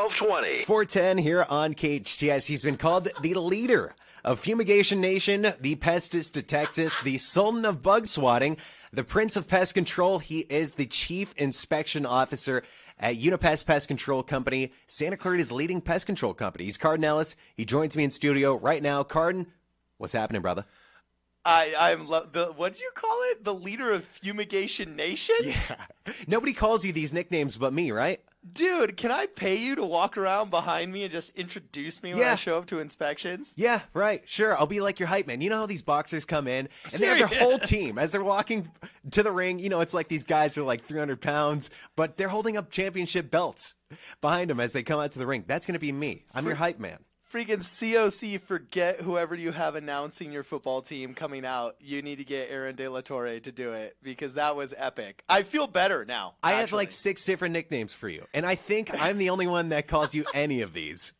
1220. 410 here on KHTS. He's been called the leader of Fumigation Nation, the Pestis Detectus, the Sultan of Bug Swatting, the Prince of Pest Control. He is the Chief Inspection Officer at Unipest Pest Control Company, Santa Clarita's leading pest control company. He's Cardon Ellis. He joins me in studio right now. Cardon, what's happening, brother? I'm what do you call it? The leader of Fumigation Nation? Yeah. Nobody calls you these nicknames but me, right? Dude, can I pay you to walk around behind me and just introduce me when I show up to inspections? Yeah, right. Sure. I'll be like your hype man. You know how these boxers come in and they have their whole team as they're walking to the ring. You know, it's like these guys are like 300 pounds, but they're holding up championship belts behind them as they come out to the ring. That's going to be me. I'm your hype man. Freaking COC, forget whoever you have announcing your football team coming out. You need to get Aaron De La Torre to do it because that was epic. I feel better now. I have like 6 different nicknames for you, and I think I'm the only one that calls you any of these.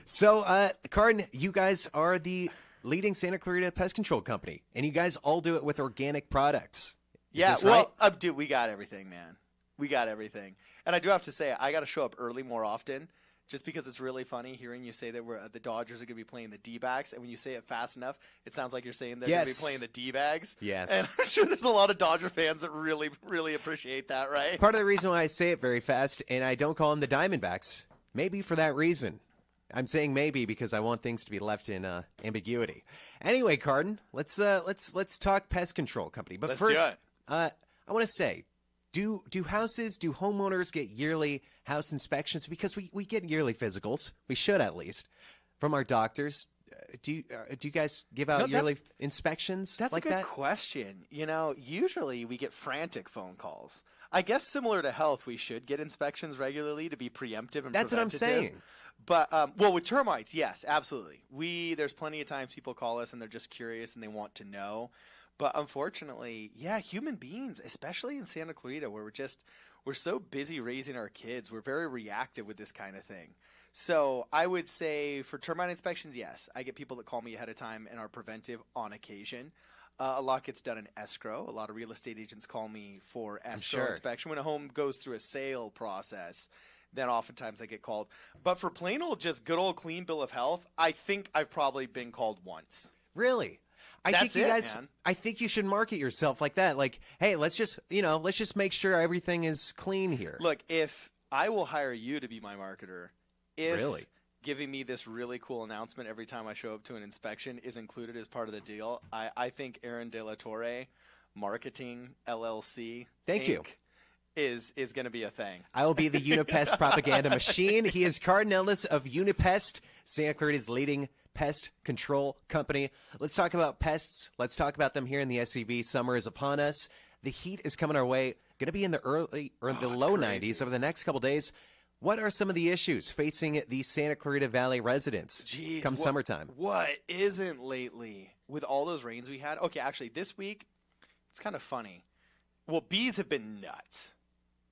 So, Cardon, you guys are the leading Santa Clarita pest control company, and you guys all do it with organic products. Yeah, right? Well, dude, we got everything, man. We got everything. And I do have to say, I got to show up early more often. Just because it's really funny hearing you say that the Dodgers are going to be playing the D-backs, and when you say it fast enough, it sounds like you're saying they're going to be playing the D-bags. Yes. And I'm sure there's a lot of Dodger fans that really, really appreciate that, right? Part of the reason why I say it very fast, and I don't call them the Diamondbacks, maybe for that reason. I'm saying maybe because I want things to be left in ambiguity. Anyway, Cardon, let's talk pest control company. But let's first, do it. I want to say, do homeowners get yearly house inspections? Because we get yearly physicals. We should at least from our doctors. Do you guys give out yearly inspections? That's like a good question. You know, usually we get frantic phone calls. I guess similar to health, we should get inspections regularly to be preemptive and That's what I'm preventative. saying. But well, with termites, yes, absolutely. There's plenty of times people call us and they're just curious and they want to know. But unfortunately, yeah, human beings, especially in Santa Clarita, where we're so busy raising our kids, we're very reactive with this kind of thing. So I would say for termite inspections, yes, I get people that call me ahead of time and are preventive on occasion. A lot gets done in escrow. A lot of real estate agents call me for escrow inspection. When a home goes through a sale process, then oftentimes I get called. But for plain old, just good old clean bill of health, I think I've probably been called once. Really? I think you should market yourself like that. Like, hey, let's just make sure everything is clean here. Look, if I will hire you to be my marketer, if really giving me this really cool announcement every time I show up to an inspection is included as part of the deal, I think Aaron De La Torre Marketing LLC Thank you. is going to be a thing. I will be the Unipest propaganda machine. He is Cardon Ellis of Unipest, Santa Clarita's leading pest control company. Let's talk about pests. Let's talk about them here in the SCV. Summer is upon us. The heat is coming our way. Going to be in the low 90s over the next couple days. What are some of the issues facing the Santa Clarita Valley residents come summertime? What isn't lately with all those rains we had? Okay, actually, this week, it's kind of funny. Well, bees have been nuts.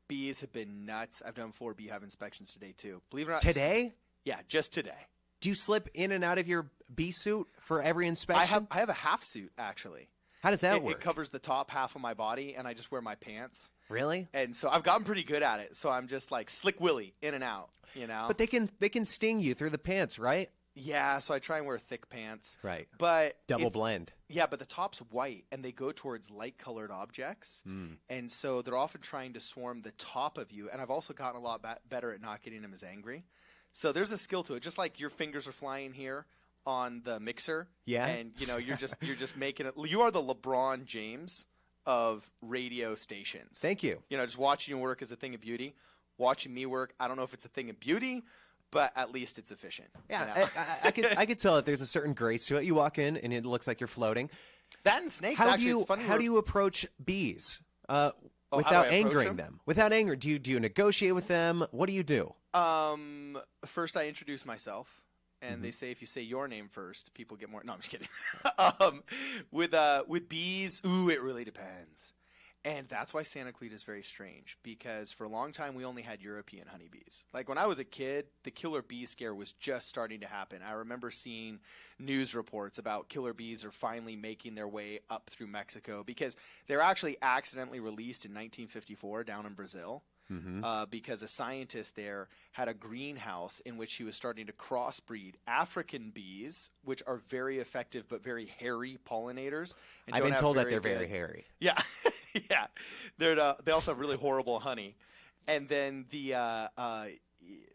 Bees have been nuts. I've done 4 beehive inspections today, too. Believe it or not. Today? Yeah, just today. Do you slip in and out of your bee suit for every inspection? I have a half suit, actually. How does that work? It covers the top half of my body, and I just wear my pants. Really? And so I've gotten pretty good at it. So I'm just like Slick Willy, in and out, you know? But they can sting you through the pants, right? Yeah, so I try and wear thick pants. Right. But double blend. Yeah, but the top's white, and they go towards light-colored objects. And so they're often trying to swarm the top of you. And I've also gotten a lot better at not getting them as angry. So there's a skill to it, just like your fingers are flying here on the mixer. Yeah. And you're just making it. You are the LeBron James of radio stations. Thank you. Just watching you work is a thing of beauty. Watching me work, I don't know if it's a thing of beauty, but at least it's efficient. Yeah, I could tell that there's a certain grace to it. You walk in and it looks like you're floating. That and snakes. How it's funny. do you approach bees without angering them? Without anger, do you negotiate with them? What do you do? First I introduce myself, and they say if you say your name first, people get more. No, I'm just kidding. With bees, it really depends. And that's why Santa Clarita is very strange, because for a long time we only had European honeybees. Like when I was a kid, the killer bee scare was just starting to happen. I remember seeing news reports about killer bees are finally making their way up through Mexico because they're actually accidentally released in 1954 down in Brazil. because a scientist there had a greenhouse in which he was starting to crossbreed African bees, which are very effective but very hairy pollinators. And I've been told that they're good- very hairy. Yeah, yeah. They also have really horrible honey, and then the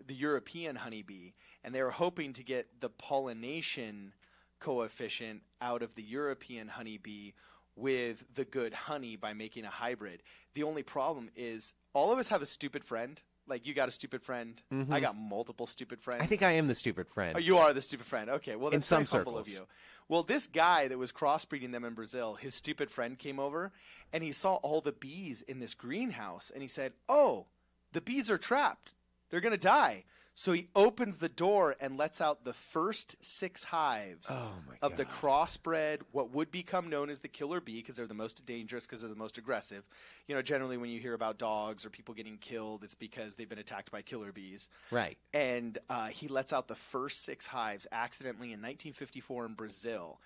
European honeybee, and they were hoping to get the pollination coefficient out of the European honeybee with the good honey by making a hybrid. The only problem is all of us have a stupid friend. Like, you got a stupid friend. I got multiple stupid friends. I think I am the stupid friend. Oh, you are the stupid friend. Okay, well, that's In some very humble of circles. you. Well, this guy that was crossbreeding them in Brazil, his stupid friend came over, and he saw all the bees in this greenhouse, and he said, "Oh, the bees are trapped. They're going to die." So he opens the door and lets out the first 6 hives of the crossbred, what would become known as the killer bee, because they're the most dangerous, because they're the most aggressive. You know, generally when you hear about dogs or people getting killed, it's because they've been attacked by killer bees. Right. And he lets out the first 6 hives accidentally in 1954 in Brazil.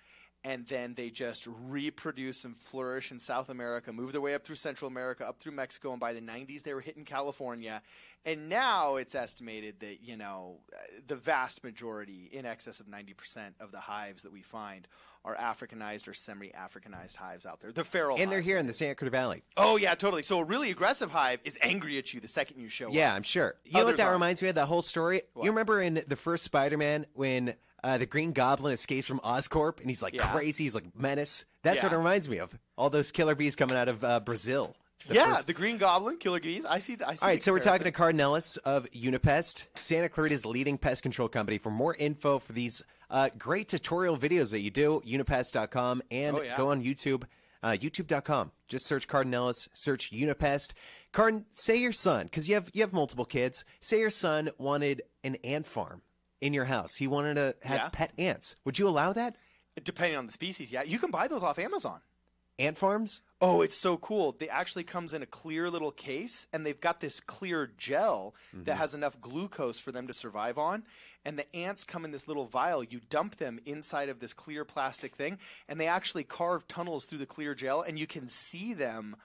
And then they just reproduce and flourish in South America, move their way up through Central America, up through Mexico, and by the 90s they were hitting California. And now it's estimated that, you know, the vast majority, in excess of 90% of the hives that we find are Africanized or semi-Africanized hives out there. The feral And they're hives, here that in the is. Santa Cruz Valley. Oh, yeah, totally. So a really aggressive hive is angry at you the second you show up. Yeah, I'm sure. You know what Others that aren't. reminds me of, that whole story? What? You remember in the first Spider-Man when the Green Goblin escapes from Oscorp and he's like Yeah. crazy, he's like menace? That's what Yeah. it reminds me of. All those killer bees coming out of Brazil. The Green Goblin, killer bees. I see. All right, so we're talking to Cardon Ellis of Unipest, Santa Clarita's leading pest control company. For more info for these great tutorial videos that you do, unipest.com, and go on YouTube, youtube.com. Just search Cardon Ellis, search Unipest. Cardon, say your son, because you have multiple kids, say your son wanted an ant farm in your house. He wanted to have pet ants. Would you allow that? Depending on the species, yeah. You can buy those off Amazon. Ant farms? Oh, it's so cool. They actually comes in a clear little case, and they've got this clear gel that has enough glucose for them to survive on. And the ants come in this little vial. You dump them inside of this clear plastic thing, and they actually carve tunnels through the clear gel, and you can see them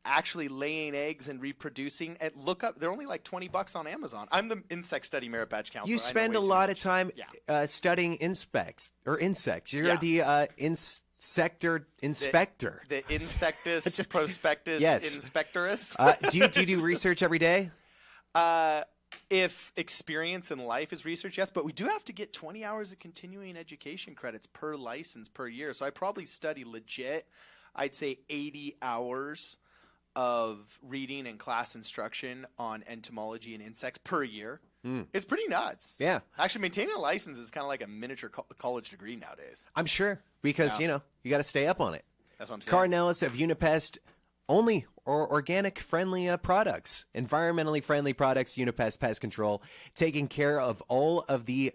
actually laying eggs and reproducing. And look up, they're only like $20 on Amazon. I'm the insect study merit badge counselor. You I know spend way a too lot much. of time Yeah. studying insects. You're Yeah. the inspector. The Insectus prospectus Yes. inspectorus. Do you do research every day? If experience in life is research, yes, but we do have to get 20 hours of continuing education credits per license per year. So I probably study legit, I'd say 80 hours of reading and class instruction on entomology and insects per year. It's pretty nuts. Yeah. Actually, maintaining a license is kind of like a miniature college degree nowadays. I'm sure, because, Yeah. you got to stay up on it. That's what I'm saying. Cardon Ellis of Unipest, only organic friendly products, environmentally friendly products, Unipest Pest Control, taking care of all of the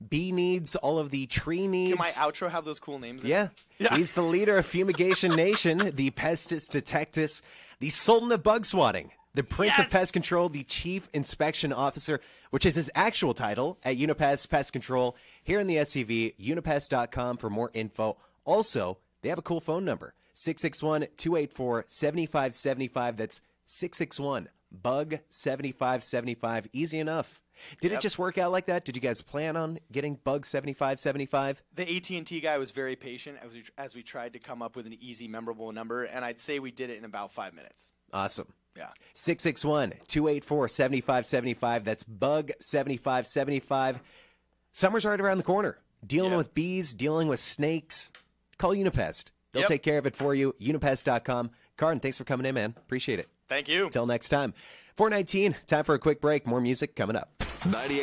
bee needs, all of the tree needs. Can my outro have those cool names in Yeah. it? Yeah. He's the leader of Fumigation Nation, the Pestis Detectus, the Sultan of Bug Swatting, the Prince of Yes! Pest Control, the Chief Inspection Officer, which is his actual title at Unipest Pest Control here in the SCV, unipest.com for more info. Also, they have a cool phone number, 661-284-7575. That's 661-BUG-7575. Easy enough. Did it just work out like that? Did you guys plan on getting Bug 7575? The AT&T guy was very patient as we tried to come up with an easy, memorable number, and I'd say we did it in about 5 minutes. Awesome. Yeah. 661-284-7575. That's Bug 7575. Summer's right around the corner. Dealing with bees, dealing with snakes. Call Unipest. They'll take care of it for you. Unipest.com. Cardon, thanks for coming in, man. Appreciate it. Thank you. Till next time. 4:19, time for a quick break. More music coming up. 98.